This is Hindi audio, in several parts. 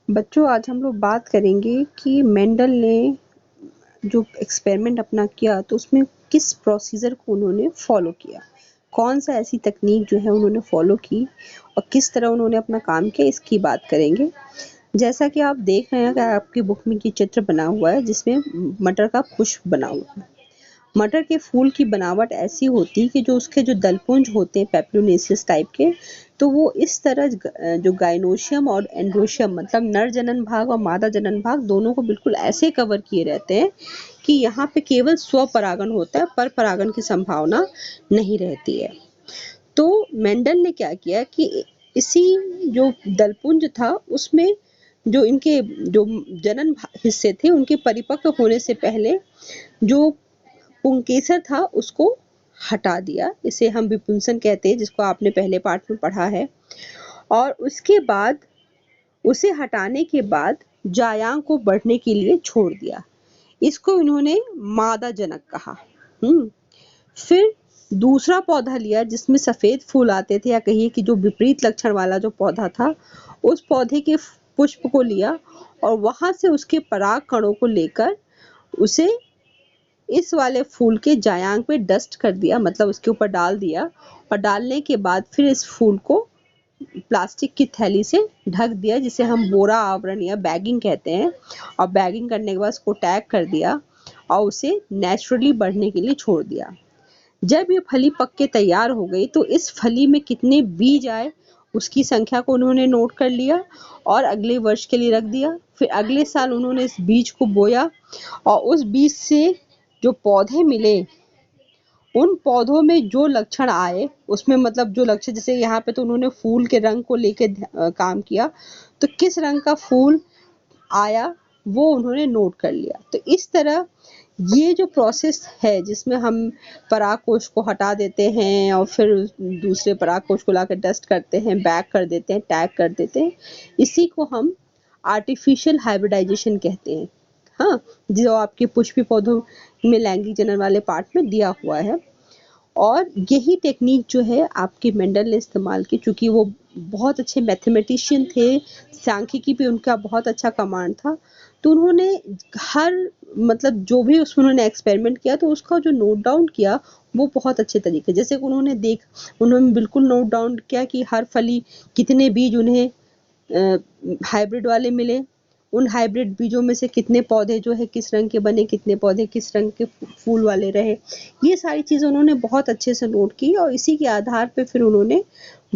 बच्चों, आज हम लोग बात करेंगे कि मेंडल ने जो एक्सपेरिमेंट अपना किया तो उसमें किस प्रोसीजर को उन्होंने फॉलो किया, कौन सा ऐसी तकनीक जो है उन्होंने फॉलो की और किस तरह उन्होंने अपना काम किया, इसकी बात करेंगे। जैसा कि आप देख रहे हैं कि आपकी बुक में ये चित्र बना हुआ है जिसमें मटर का पुष्प बना हुआ है। मटर के फूल की बनावट ऐसी होती है कि जो उसके जो दलपुंज होते हैं पेप्लोनेसियस टाइप के, तो वो इस तरह जो गाइनोशियम और एंड्रोशियम मतलब नर जनन भाग और मादा जनन भाग दोनों को बिल्कुल ऐसे कवर किए रहते हैं कि यहाँ पे केवल स्वपरागण होता है, पर परागण की संभावना नहीं रहती है। तो मेंडल ने क्या किया कि इसी जो दलपुंज था उसमें जो इनके जो जनन हिस्से थे उनके परिपक्व होने से पहले जो पुंकेसर था उसको हटा दिया। इसे हम विपुंसन कहते हैं, जिसको आपने पहले पाठ में पढ़ा है। और उसके बाद उसे हटाने के बाद जायांग को बढ़ने के लिए छोड़ दिया। इसको इन्होंने मादा जनक कहा। फिर दूसरा पौधा लिया जिसमें सफेद फूल आते थे, या कहिए कि जो विपरीत लक्षण वाला जो पौधा था, उस पौधे के पुष्प को लिया और वहां से उसके पराग कणों को लेकर उसे इस वाले फूल के जायांग पे डस्ट कर दिया, मतलब उसके ऊपर डाल दिया। और डालने के बाद फिर इस फूल को प्लास्टिक की थैली से ढक दिया, जिसे हम बोरा आवरण या बैगिंग कहते हैं। और बैगिंग करने के बाद उसको टैग कर दिया और उसे नेचुरली बढ़ने के लिए छोड़ दिया। जब ये फली पक के तैयार हो गई तो इस फली में कितने बीज आए उसकी संख्या को उन्होंने नोट कर लिया और अगले वर्ष के लिए रख दिया। फिर अगले साल उन्होंने इस बीज को बोया और उस बीज से जो पौधे मिले, उन पौधों में जो लक्षण आए उसमें, मतलब जो लक्षण, जैसे यहाँ पे तो उन्होंने फूल के रंग को लेके काम किया, तो किस रंग का फूल आया वो उन्होंने नोट कर लिया। तो इस तरह ये जो प्रोसेस है जिसमें हम परागकोश को हटा देते हैं और फिर दूसरे परागकोश को लाकर डस्ट करते हैं, बैक कर देते हैं, टैग कर देते हैं, इसी को हम आर्टिफिशियल हाइब्रिडाइजेशन कहते हैं। हाँ, जो आपके पुष्पी पौधों में लैंगिक जनन वाले पार्ट में दिया हुआ है। और यही टेक्निक जो है आपके मेंडल ने इस्तेमाल की, चूंकि वो बहुत अच्छे मैथमेटिशियन थे, सांख्यिकी पे उनका बहुत अच्छा कमांड था। तो उन्होंने हर, मतलब जो भी उसमें उन्होंने एक्सपेरिमेंट किया तो उसका जो नोट डाउन किया वो बहुत अच्छे तरीके, जैसे उन्होंने बिल्कुल नोट डाउन किया कि हर फली कितने बीज उन्हें हाइब्रिड वाले मिले, उन हाइब्रिड बीजों में से कितने पौधे जो है किस रंग के बने, कितने पौधे किस रंग के फूल वाले रहे। ये सारी चीजें उन्होंने बहुत अच्छे से नोट की और इसी के आधार पे फिर उन्होंने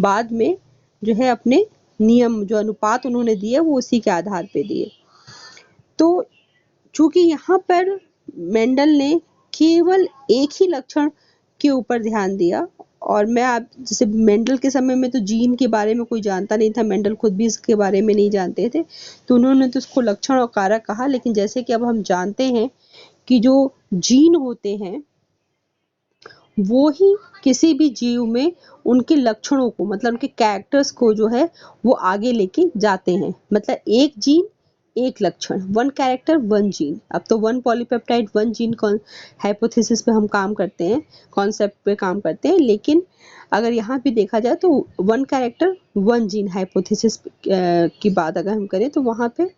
बाद में जो है अपने नियम, जो अनुपात उन्होंने दिए वो उसी के आधार पे दिए। तो चूंकि यहाँ पर मेंडल ने केवल एक ही लक्षण के ऊपर ध्यान दिया, और मैं आप जैसे मेंडल के समय में तो जीन के बारे में कोई जानता नहीं था, मेंडल खुद भी इसके बारे में नहीं जानते थे, तो उन्होंने तो उसको लक्षण और कारक कहा। लेकिन जैसे कि अब हम जानते हैं कि जो जीन होते हैं वो ही किसी भी जीव में उनके लक्षणों को, मतलब उनके कैरेक्टर्स को जो है वो आगे लेके जाते हैं। मतलब एक जीन एक लक्षण, वन कैरेक्टर वन जीन। अब तो one polypeptide one gene hypothesis पे हम काम करते हैं, कॉन्सेप्ट पे काम करते हैं, लेकिन अगर यहाँ भी देखा जाए तो one character one gene hypothesis की बात अगर हम करें तो वहाँ पे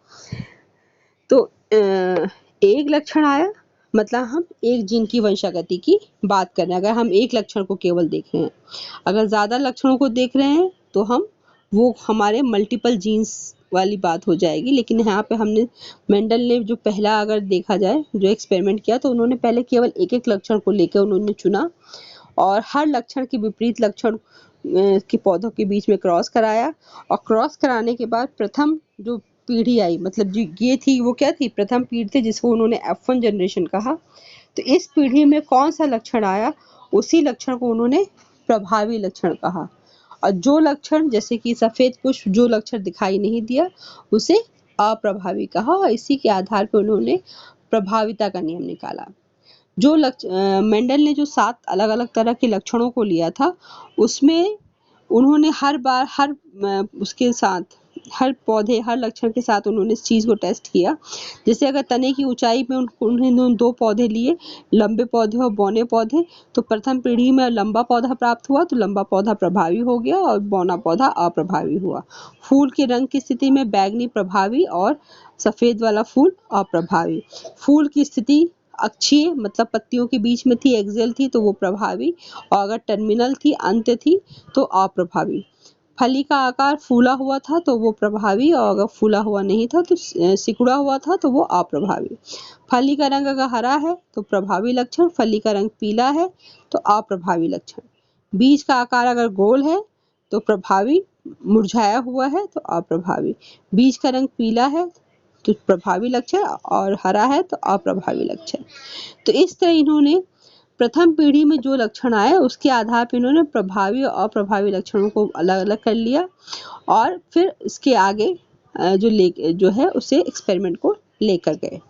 तो एक लक्षण आया, मतलब हम एक जीन की वंशागति की बात कर रहे हैं अगर हम एक लक्षण को केवल देख रहे हैं। अगर ज्यादा लक्षणों को देख रहे हैं तो हम वो हमारे मल्टीपल जीन्स वाली बात हो जाएगी। लेकिन यहाँ पे हमने मेंडल ने जो पहला अगर देखा जाए जो एक्सपेरिमेंट किया तो उन्होंने पहले केवल एक एक लक्षण को लेकर उन्होंने चुना और हर लक्षण के विपरीत लक्षण के पौधों के बीच में क्रॉस कराया। और क्रॉस कराने के बाद प्रथम जो पीढ़ी आई, मतलब जो ये थी वो क्या थी, प्रथम पीढ़ी थी जिसको उन्होंने F1 जनरेशन कहा। तो इस पीढ़ी में कौन सा लक्षण आया उसी लक्षण को उन्होंने प्रभावी लक्षण कहा। और जो लक्षण, जैसे कि सफेद पुष्प, जो लक्षण दिखाई नहीं दिया उसे अप्रभावी कहा। और इसी के आधार पर उन्होंने प्रभाविता का नियम निकाला। जो मेंडल ने जो 7 अलग अलग तरह के लक्षणों को लिया था उसमें उन्होंने हर बार उसके साथ हर पौधे हर लक्षण के साथ उन्होंने इस चीज़ को टेस्ट किया। जैसे अगर तने की ऊंचाई में उन्होंने 2 पौधे लिए, लंबे पौधे और बौने पौधे, तो प्रथम पीढ़ी में लंबा पौधा प्राप्त हुआ तो लंबा पौधा प्रभावी हो गया और बौना पौधा अप्रभावी हुआ। फूल के रंग की स्थिति में बैंगनी प्रभावी और सफेद वाला फूल अप्रभावी। फूल की स्थिति अक्षीय मतलब पत्तियों के बीच में थी, एक्सियल थी तो वो प्रभावी, और अगर टर्मिनल थी, अंत्य थी, तो अप्रभावी। फली का आकार फूला हुआ था तो वो प्रभावी, और अगर फूला हुआ नहीं था तो सिकुड़ा हुआ था तो वो अप्रभावी। फली का रंग अगर हरा है तो प्रभावी लक्षण, फली का रंग पीला है तो अप्रभावी लक्षण। बीज का आकार अगर गोल है तो प्रभावी, मुरझाया हुआ है तो अप्रभावी। बीज का रंग पीला है तो प्रभावी लक्षण, और हरा है तो अप्रभावी लक्षण। तो इस तरह इन्होंने प्रथम पीढ़ी में जो लक्षण आए उसके आधार पर इन्होंने प्रभावी और अप्रभावी लक्षणों को अलग अलग कर लिया, और फिर इसके आगे जो है उसे एक्सपेरिमेंट को लेकर गए।